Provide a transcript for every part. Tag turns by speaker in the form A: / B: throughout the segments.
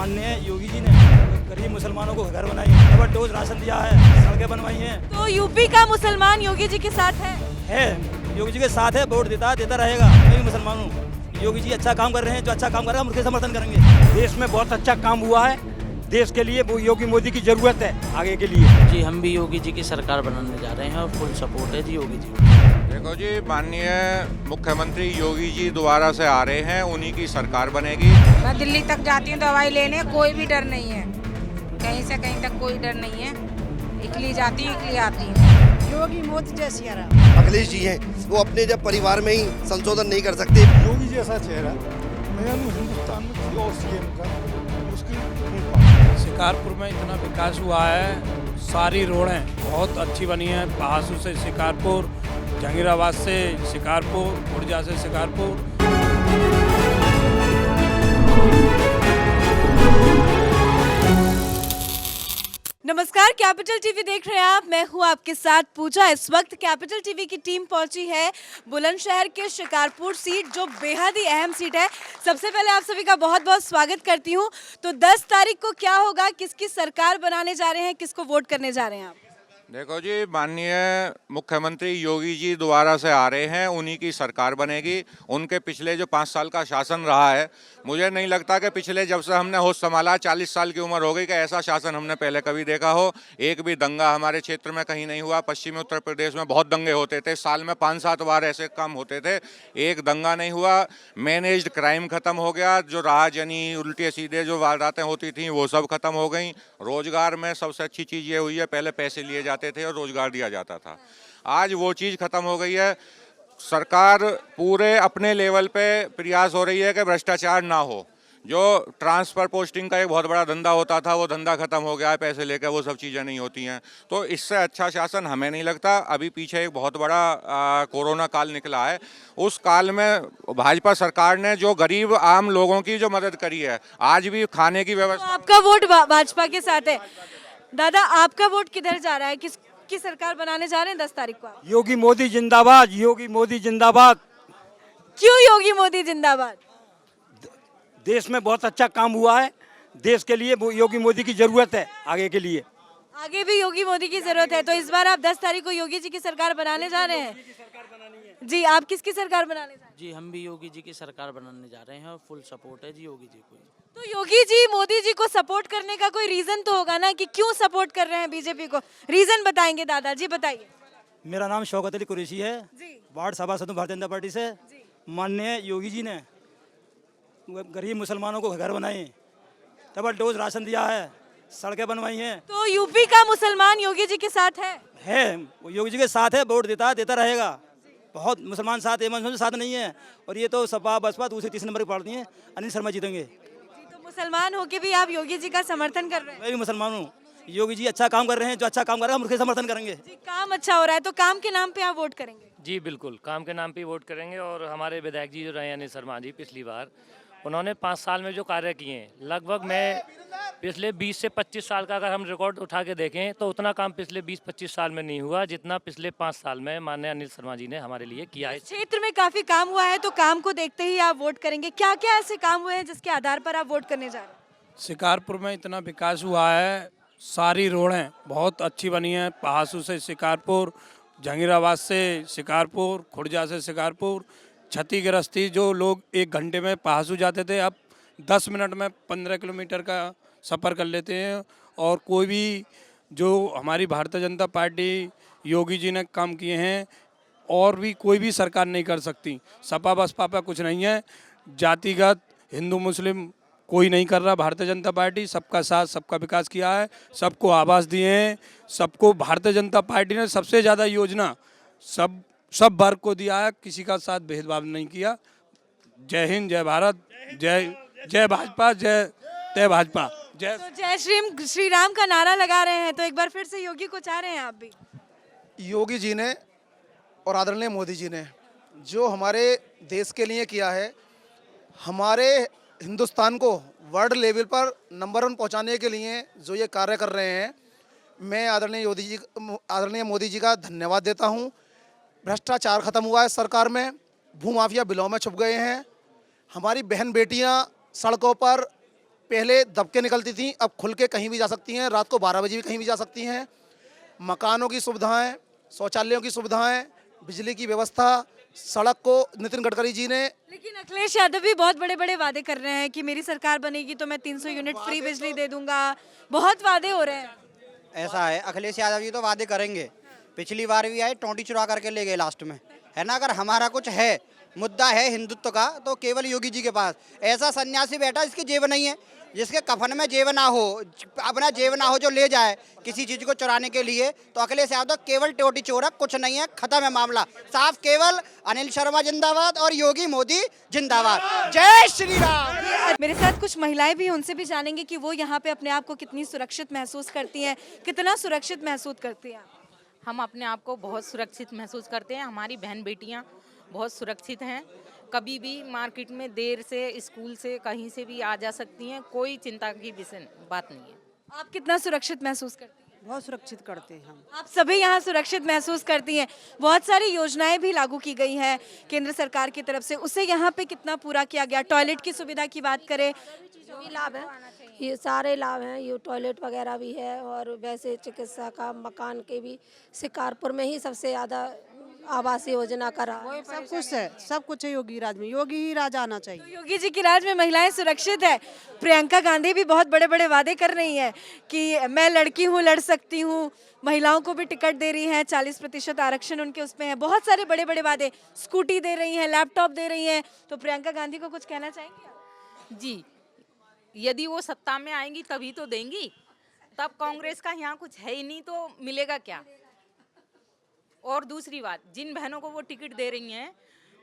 A: माननीय योगी जी ने गरीब मुसलमानों को घर बनाई, डबल डोज राशन दिया है, सड़कें बनवाई हैं।
B: तो यूपी का मुसलमान योगी जी के साथ है।
A: योगी जी के साथ है, वोट देता रहेगा। मैं भी मुसलमान हूँ। योगी जी अच्छा काम कर रहे हैं, जो अच्छा काम कर रहे हैं हम उसके समर्थन करेंगे।
C: देश में बहुत अच्छा काम हुआ है, देश के लिए वो योगी मोदी की जरूरत है आगे के लिए।
D: जी हम भी योगी जी की सरकार बनाने जा रहे हैं और फुल सपोर्ट है जी योगी जी।
E: देखो जी, माननीय मुख्यमंत्री योगी जी दोबारा से आ रहे हैं, उन्हीं की सरकार बनेगी।
F: मैं दिल्ली तक जाती हूँ दवाई लेने, कोई भी डर नहीं है, कहीं से कहीं तक कोई डर नहीं है। इकली जाती हूँ, इकली आती हूँ।
G: योगी मोदी जैसी
H: अखिलेश जी हैं, वो अपने जब परिवार में ही संशोधन नहीं कर सकते।
I: योगी जैसा चेहरा मैं हिंदुस्तान में किसी और सीएम का मुश्किल।
J: शिकारपुर में इतना विकास हुआ है, सारी रोडें बहुत अच्छी बनी हैं। पहासू से शिकारपुर, जहांगीराबाद से शिकारपुर, खुर्जा से शिकारपुर।
B: नमस्कार, कैपिटल टीवी देख रहे हैं आप। मैं हूं आपके साथ पूजा। इस वक्त कैपिटल टीवी की टीम पहुंची है बुलंदशहर के शिकारपुर सीट, जो बेहद ही अहम सीट है। सबसे पहले आप सभी का बहुत बहुत स्वागत करती हूं। तो 10 तारीख को क्या होगा, किसकी सरकार बनाने जा रहे हैं, किसको वोट करने जा रहे हैं आप?
E: देखो जी, माननीय मुख्यमंत्री योगी जी दोबारा से आ रहे हैं, उन्हीं की सरकार बनेगी। उनके पिछले जो 5 साल का शासन रहा है, मुझे नहीं लगता कि पिछले जब से हमने होश संभाला 40 साल की उम्र हो गई कि ऐसा शासन हमने पहले कभी देखा हो। एक भी दंगा हमारे क्षेत्र में कहीं नहीं हुआ। पश्चिमी उत्तर प्रदेश में बहुत दंगे होते थे, साल में 5-7 बार ऐसे काम होते थे, एक दंगा नहीं हुआ। मैनेज्ड क्राइम खत्म हो गया, जो राहजनी उल्टे सीधे जो वारदातें होती थी वो सब खत्म हो गई। रोजगार में सबसे अच्छी चीज़ ये हुई है, पहले पैसे लिए जाते थे और रोजगार दिया जाता था, आज वो चीज़ खत्म हो गई है। सरकार पूरे अपने लेवल पे प्रयास हो रही है कि भ्रष्टाचार ना हो। जो ट्रांसफ़र पोस्टिंग का एक बहुत बड़ा धंधा होता था, वो धंधा खत्म हो गया है, पैसे लेकर वो सब चीज़ें नहीं होती हैं। तो इससे अच्छा शासन हमें नहीं लगता। अभी पीछे एक बहुत बड़ा कोरोना काल निकला है, उस काल में भाजपा सरकार ने जो गरीब आम लोगों की जो मदद करी है, आज भी खाने की व्यवस्था।
B: तो आपका वोट भाजपा के साथ है। दादा, आपका वोट किधर जा रहा है, किसकी सरकार बनाने जा रहे हैं 10 तारीख को आप?
C: योगी मोदी जिंदाबाद, योगी मोदी जिंदाबाद।
B: क्यों योगी मोदी जिंदाबाद?
C: देश में बहुत अच्छा काम हुआ है, देश के लिए वो योगी मोदी की जरूरत है आगे के लिए।
B: आगे भी योगी मोदी की जरूरत है। तो इस बार आप 10 तारीख को योगी जी की सरकार बनाने जा रहे हैं। जी, आप किसकी सरकार बनाने जा रहे हैं?
D: जी हम भी योगी जी की सरकार बनाने जा रहे हैं और फुल सपोर्ट है जी योगी जी को।
B: तो योगी जी मोदी जी को सपोर्ट करने का कोई रीजन तो होगा ना, कि क्यों सपोर्ट कर रहे हैं बीजेपी को? रीजन बताएंगे दादाजी, बताइए।
A: मेरा नाम शौकत अली कुरैशी है,
B: जी।
A: वार्ड सभासद हूं भारतीय जनता पार्टी से। माननीय योगी जी ने गरीब मुसलमानों को घर बनाए, डबल डोज राशन दिया है, सड़कें बनवाई हैं।
B: तो यूपी का मुसलमान योगी जी के साथ है।
A: वो योगी जी के साथ है, वोट देता रहेगा। बहुत मुसलमान साथ है, मुसलमान साथ नहीं है। और ये तो सपा बसपा दूसरे तीसरे नंबर की पार्टी है, अनिल शर्मा जीतेंगे।
B: तो मुसलमान होके भी आप योगी जी का समर्थन कर रहे हैं?
A: मैं भी मुसलमान हूँ। योगी जी अच्छा काम कर रहे हैं, जो अच्छा काम कर रहे हैं हम उसके समर्थन करेंगे।
B: जी, काम अच्छा हो रहा है, तो काम के नाम पे आप वोट करेंगे?
K: जी बिल्कुल, काम के नाम पे वोट करेंगे। और हमारे विधायक जी जो रहे अनिल शर्मा जी, पिछली बार उन्होंने 5 साल में जो कार्य किए हैं, लगभग मैं पिछले 20 से 25 साल का अगर हम रिकॉर्ड उठा के देखें तो उतना काम पिछले 20-25 साल में नहीं हुआ जितना पिछले 5 साल में माननीय अनिल शर्मा जी ने हमारे लिए किया है।
B: क्षेत्र में काफी काम हुआ है, तो काम को देखते ही आप वोट करेंगे। क्या क्या ऐसे काम हुए हैं जिसके आधार पर आप वोट करने जा रहे हैं?
J: शिकारपुर में इतना विकास हुआ है, सारी रोडें बहुत अच्छी बनी हैं। पहासू से शिकारपुर, जहांगीराबाद से शिकारपुर, खुर्जा से शिकारपुर। क्षतिग्रस्ती जो लोग 1 घंटे में पहासू जाते थे, अब 10 मिनट में 15 किलोमीटर का सफ़र कर लेते हैं। और कोई भी जो हमारी भारतीय जनता पार्टी योगी जी ने काम किए हैं, और भी कोई भी सरकार नहीं कर सकती। सपा बसपा पे कुछ नहीं है, जातिगत हिंदू मुस्लिम कोई नहीं कर रहा। भारतीय जनता पार्टी सबका साथ सबका विकास किया है, सबको आवास दिए हैं, सबको भारतीय जनता पार्टी ने सबसे ज़्यादा योजना सब वर्ग को दिया है, किसी का साथ भेदभाव नहीं किया। जय हिंद, जय भारत, जय भाजपा, जय भाजपा, जय।
B: तो जय श्री राम का नारा लगा रहे हैं, तो एक बार फिर से योगी को चाह रहे हैं आप भी?
G: योगी जी ने और आदरणीय मोदी जी ने जो हमारे देश के लिए किया है, हमारे हिंदुस्तान को वर्ल्ड लेवल पर नंबर 1 पहुंचाने के लिए जो ये कार्य कर रहे हैं, मैं आदरणीय मोदी जी का धन्यवाद देता हूं। भ्रष्टाचार खत्म हुआ है सरकार में, भूमाफिया बिलों में छुप गए हैं, हमारी बहन बेटियां सड़कों पर पहले दबके निकलती थी, अब खुल के कहीं भी जा सकती हैं, रात को 12 बजे भी कहीं भी जा सकती हैं। मकानों की सुविधाएं, शौचालयों की सुविधाएं, बिजली की व्यवस्था, सड़क को नितिन गडकरी जी ने।
B: लेकिन अखिलेश यादव भी बहुत बड़े बड़े वादे कर रहे हैं कि मेरी सरकार बनेगी तो मैं 300 यूनिट फ्री बिजली दे दूंगा। बहुत वादे हो रहे हैं।
A: ऐसा है, अखिलेश यादव जी तो वादे करेंगे। पिछली बार भी आए, टोंटी चुरा करके ले गए लास्ट में, है ना। अगर हमारा कुछ है, मुद्दा है हिंदुत्व का, तो केवल योगी जी के पास। ऐसा सन्यासी बैठा जिसकी जेब नहीं है, जिसके कफन में जेब ना हो, अपना जेब ना हो, जो ले जाए किसी चीज को चुराने के लिए, तो अखिलेश यादव केवल टोटी चोर है, कुछ नहीं है, खत्म है मामला साफ। केवल अनिल शर्मा जिंदाबाद और योगी मोदी जिंदाबाद। जय श्री राम।
B: मेरे साथ कुछ महिलाएं भी हैं, उनसे भी जानेंगे कि वो यहाँ पे अपने आप को कितनी सुरक्षित महसूस करती हैं, कितना सुरक्षित महसूस करती हैं।
F: हम अपने आप को बहुत सुरक्षित महसूस करते हैं। हमारी बहन बेटियां बहुत सुरक्षित हैं। कभी भी मार्केट में देर से, स्कूल से, कहीं से भी आ जा सकती हैं। कोई चिंता की विषय बात नहीं है।
B: आप कितना सुरक्षित महसूस करती हैं?
L: बहुत सुरक्षित करते हैं हम।
B: आप सभी यहाँ सुरक्षित महसूस करती हैं। बहुत सारी योजनाएं भी लागू की गई हैं केंद्र सरकार की तरफ से, उससे यहाँ पे कितना पूरा किया गया? टॉयलेट की सुविधा की बात करें,
L: जो भी लाभ है, ये सारे लाभ हैं। ये टॉयलेट वगैरह भी है, और वैसे चिकित्सा का, मकान के भी शिकारपुर में ही सबसे ज़्यादा आवास योजना करा। सब कुछ है, सब कुछ है योगी राज में। योगी ही राज आना चाहिए।
B: तो योगी जी की राज में महिलाएं सुरक्षित है। प्रियंका गांधी भी बहुत बड़े बड़े वादे कर रही हैं कि मैं लड़की हूँ, लड़ सकती हूँ, महिलाओं को भी टिकट दे रही हैं, 40% आरक्षण उनके उसमें है। बहुत सारे बड़े बड़े वादे, स्कूटी दे रही हैं, लैपटॉप दे रही हैं। तो प्रियंका गांधी को कुछ कहना चाहेंगे?
F: जी, यदि वो सत्ता में आएंगी तभी तो देंगी। तब कांग्रेस का यहाँ कुछ है ही नहीं, तो मिलेगा क्या? और दूसरी बात, जिन बहनों को वो टिकट दे रही हैं,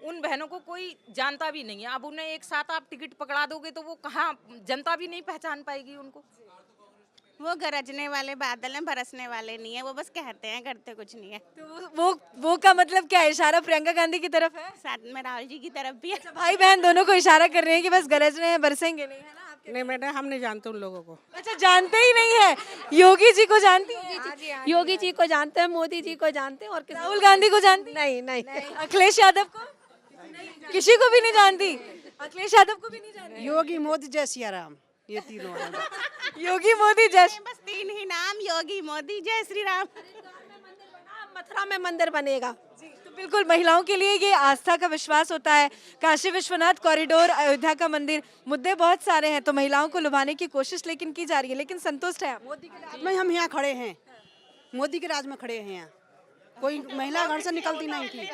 F: उन बहनों को कोई जानता भी नहीं है। अब उन्हें एक साथ आप टिकट पकड़ा दोगे तो वो कहाँ, जनता भी नहीं पहचान पाएगी उनको।
L: वो गरजने वाले बादल हैं, बरसने वाले नहीं है। वो बस कहते हैं, करते कुछ नहीं है।
B: तो वो का मतलब क्या है? इशारा प्रियंका गांधी की तरफ है,
L: साथ में राहुल जी की तरफ भी है।
B: भाई बहन दोनों को इशारा कर रहे हैं कि बस गरज रहे हैं, बरसेंगे नहीं, है ना?
L: नहीं मैडम, हम नहीं जानते उन लोगों को।
B: अच्छा, जानते ही नहीं है। योगी जी को जानती हैं?
L: योगी जी को जानते हैं, मोदी जी को जानते हैं, और
B: राहुल गांधी को जानती?
L: नहीं नहीं।
B: अखिलेश यादव को? किसी को भी नहीं जानती? अखिलेश यादव को भी नहीं जानती?
L: योगी, मोदी, जय सिया राम, ये तीनों हैं।
B: योगी, मोदी, जय।
L: बस तीन ही नाम, योगी, मोदी, जय श्री राम। मथुरा में मंदिर बनेगा।
B: तो बिल्कुल महिलाओं के लिए ये आस्था का विश्वास होता है। काशी विश्वनाथ कॉरिडोर, अयोध्या का मंदिर, मुद्दे बहुत सारे हैं, तो महिलाओं को लुभाने की कोशिश लेकिन की जा रही है। लेकिन संतुष्ट है आप?
L: मोदी के राज में हम यहाँ खड़े हैं, मोदी के राज में खड़े हैं। यहाँ कोई महिला घर से निकलती नहीं थी,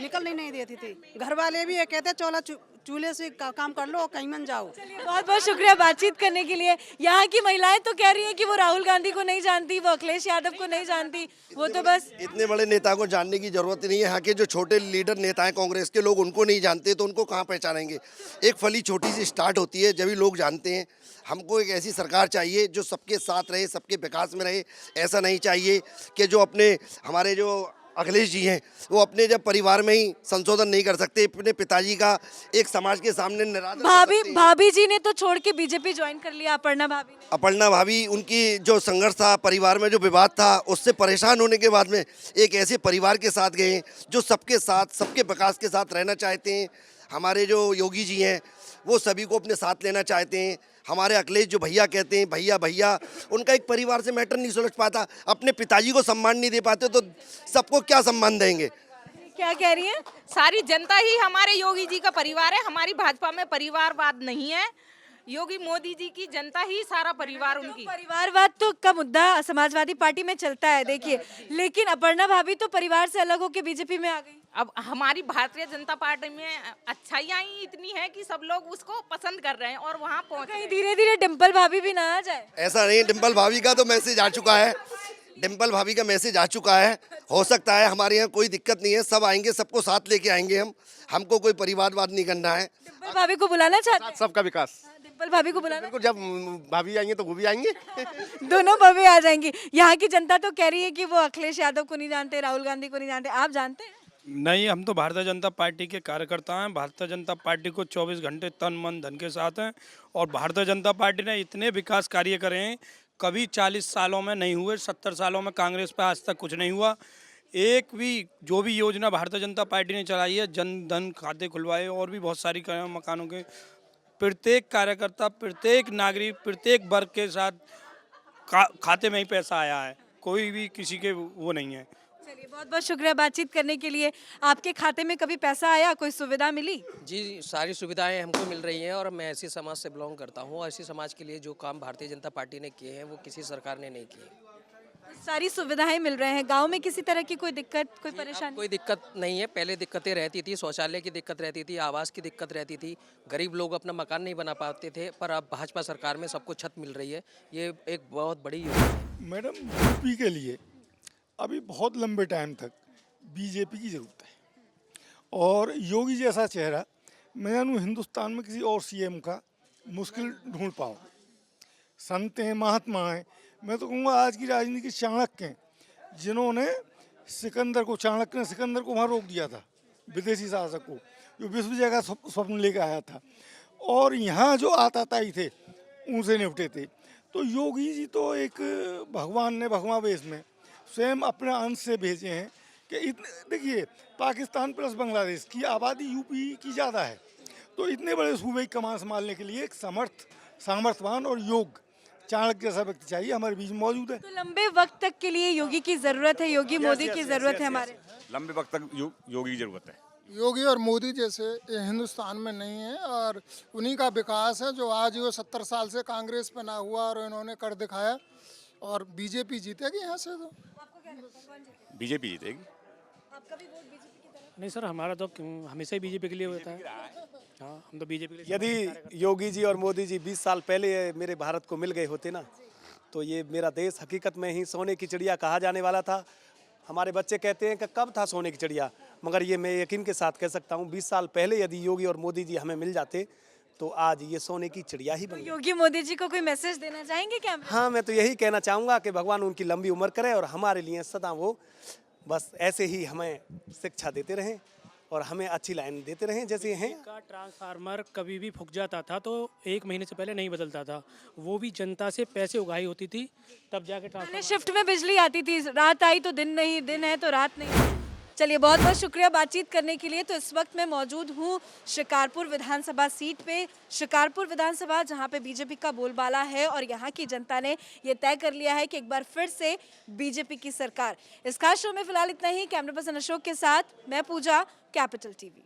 L: निकलने नहीं देती थी। घर वाले भी ये कहते चौला चूल्हे से काम कर लो, कहीं मन जाओ।
B: बहुत बहुत शुक्रिया बातचीत करने के लिए। यहाँ की महिलाएं तो कह रही हैं कि वो राहुल गांधी को नहीं जानती, वो अखिलेश यादव को नहीं जानती, वो तो बस
H: इतने बड़े नेता को जानने की जरूरत नहीं है। यहाँ के जो छोटे लीडर नेता हैं कांग्रेस के, लोग उनको नहीं जानते तो उनको कहाँ पहचानेंगे। एक फली छोटी सी स्टार्ट होती है, जब भी लोग जानते हैं। हमको एक ऐसी सरकार चाहिए जो सबके साथ रहे, सबके विकास में रहे। ऐसा नहीं चाहिए कि जो अपने हमारे जो अखिलेश जी हैं, वो अपने जब परिवार में ही संशोधन नहीं कर सकते, अपने पिताजी का एक समाज के सामने निरादर कर सकते हैं।
B: भाभी जी ने तो छोड़ के बीजेपी ज्वाइन कर लिया, अपर्णा भाभी ने।
H: अपर्णा भाभी, उनकी जो संघर्ष था, परिवार में जो विवाद था, उससे परेशान होने के बाद में एक ऐसे परिवार के साथ गए हैं जो सबके साथ, सबके विकास के साथ रहना चाहते हैं। हमारे जो योगी जी हैं, वो सभी को अपने साथ लेना चाहते हैं। हमारे अखिलेश जो भैया कहते हैं, भैया भैया, उनका एक परिवार से मैटर नहीं सुलझ पाता। अपने पिताजी को सम्मान नहीं दे पाते तो सबको क्या सम्मान देंगे?
B: क्या कह रही हैं?
F: सारी जनता ही हमारे योगी जी का परिवार है। हमारी भाजपा में परिवारवाद नहीं है। योगी मोदी जी की जनता ही सारा परिवार उनकी।
B: परिवारवाद तो का मुद्दा समाजवादी पार्टी में चलता है, देखिए। लेकिन अपर्णा भाभी तो परिवार से अलग होकर बीजेपी में आ गई।
F: अब हमारी भारतीय जनता पार्टी में अच्छाइयाँ ही इतनी है कि सब लोग उसको पसंद कर रहे हैं और वहाँ पहुँच।
B: कहीं धीरे धीरे डिम्पल भाभी भी ना आ जाए?
H: ऐसा नहीं, डिम्पल भाभी का तो मैसेज आ चुका है। डिम्पल भाभी का मैसेज आ चुका है। हो सकता है, हमारे यहाँ कोई दिक्कत नहीं है, सब आएंगे, सबको साथ लेके आएंगे। हमको कोई परिवारवाद नहीं करना है।
B: डिम्पल भाभी को बुलाना चाहते हैं?
I: सबका विकास।
B: डिम्पल भाभी को बुलाना?
I: जब भाभी आएंगे तो वो भी आएंगे।
B: दोनों भाभी आ जाएंगी। यहाँ की जनता तो कह रही है कि वो अखिलेश यादव को नहीं जानते, राहुल गांधी को नहीं जानते। आप जानते हैं?
J: नहीं, हम तो भारतीय जनता पार्टी के कार्यकर्ता हैं। भारतीय जनता पार्टी को 24 घंटे तन मन धन के साथ हैं। और भारतीय जनता पार्टी ने इतने विकास कार्य करे हैं, कभी 40 सालों में नहीं हुए। 70 सालों में कांग्रेस पर आज तक कुछ नहीं हुआ। एक भी जो भी योजना भारतीय जनता पार्टी ने चलाई है, जन धन खाते खुलवाए और भी बहुत सारी मकानों के प्रत्येक कार्यकर्ता, प्रत्येक नागरिक, प्रत्येक वर्ग के साथ खाते में ही पैसा आया है, कोई भी किसी के वो नहीं है।
B: चलिए, बहुत बहुत शुक्रिया बातचीत करने के लिए। आपके खाते में कभी पैसा आया, कोई सुविधा मिली?
M: जी, सारी सुविधाएं हमको मिल रही हैं और मैं ऐसी समाज से बिलोंग करता हूँ। ऐसी समाज के लिए जो काम भारतीय जनता पार्टी ने किए हैं वो किसी सरकार ने नहीं किए।
B: सारी सुविधाएं मिल रहे हैं। गांव में किसी तरह की कोई दिक्कत, कोई परेशानी?
M: कोई दिक्कत नहीं है। पहले दिक्कतें रहती थी, शौचालय की दिक्कत रहती थी, आवास की दिक्कत रहती थी, गरीब लोग अपना मकान नहीं बना पाते थे, पर अब भाजपा सरकार में सबको छत मिल रही है। ये एक बहुत बड़ी योजना है।
I: मैडम, यूपी के लिए अभी बहुत लंबे टाइम तक बीजेपी की ज़रूरत है और योगी जैसा चेहरा मैं जानूँ हिंदुस्तान में किसी और सीएम का मुश्किल ढूंढ पाओ। संत हैं, महात्मा हैं, मैं तो कहूँगा आज की राजनीति के चाणक्य हैं, जिन्होंने चाणक्य ने सिकंदर को वहाँ रोक दिया था, विदेशी शासक को, जो विश्व जय का स्वप्न लेकर आया था, और यहाँ जो आताताई थे उनसे निपटे थे। तो योगी जी तो एक भगवान ने भगवा वेश में स्वयं अपने अंश से भेजे हैं कि इतने, देखिए पाकिस्तान प्लस बांग्लादेश की आबादी यूपी की ज़्यादा है, तो इतने बड़े सूबे की कमान संभालने के लिए एक सामर्थ्यवान और योग चाणक्य जैसा व्यक्ति चाहिए, हमारे बीच में मौजूद है।
B: तो लंबे वक्त तक के लिए योगी की जरूरत है, योगी मोदी की जरूरत है हमारे।
N: लंबे वक्त तक योगी की जरूरत है।
I: योगी और मोदी जैसे ये हिंदुस्तान में नहीं है और उन्हीं का विकास है जो आज वो 70 साल से कांग्रेस पे ना हुआ और इन्होंने कर दिखाया, और बीजेपी जीतेगी यहाँ से। तो
N: बीजेपी जीतेगी।
B: आपका भी वोट बीजेपी की तरफ?
K: नहीं सर, हमारा तो हमेशा ही बीजेपी के लिए होता है। हाँ, हम तो बीजेपी के लिए।
G: यदि योगी जी और मोदी जी 20 साल पहले मेरे भारत को मिल गए होते ना, तो ये मेरा देश हकीकत में ही सोने की चिड़िया कहा जाने वाला था। हमारे बच्चे कहते हैं कि कब था सोने की चिड़िया, मगर ये मैं यकीन के साथ कह सकता हूँ 20 साल पहले यदि योगी और मोदी जी हमें मिल जाते तो आज ये सोने की चिड़िया ही बन गई।
B: योगी मोदी जी को कोई मैसेज देना चाहेंगे क्या?
G: हाँ, मैं तो यही कहना चाहूँगा कि भगवान उनकी लंबी उम्र करे और हमारे लिए सदा वो बस ऐसे ही हमें शिक्षा देते रहें और हमें अच्छी लाइन देते रहें जैसे हैं।
K: का ट्रांसफार्मर कभी भी फूक जाता था तो 1 महीने से पहले नहीं बदलता था, वो भी जनता से पैसे उगाई होती थी, तब जाके
B: पहले शिफ्ट में बिजली आती थी, रात आई तो दिन नहीं, दिन है तो रात नहीं। चलिए, बहुत बहुत शुक्रिया बातचीत करने के लिए। तो इस वक्त मैं मौजूद हूँ शिकारपुर विधानसभा सीट पे, शिकारपुर विधानसभा जहाँ पे बीजेपी का बोलबाला है और यहाँ की जनता ने ये तय कर लिया है कि एक बार फिर से बीजेपी की सरकार। इस खास शो में फिलहाल इतना ही। कैमरा पर्सन अशोक के साथ मैं पूजा, कैपिटल टीवी।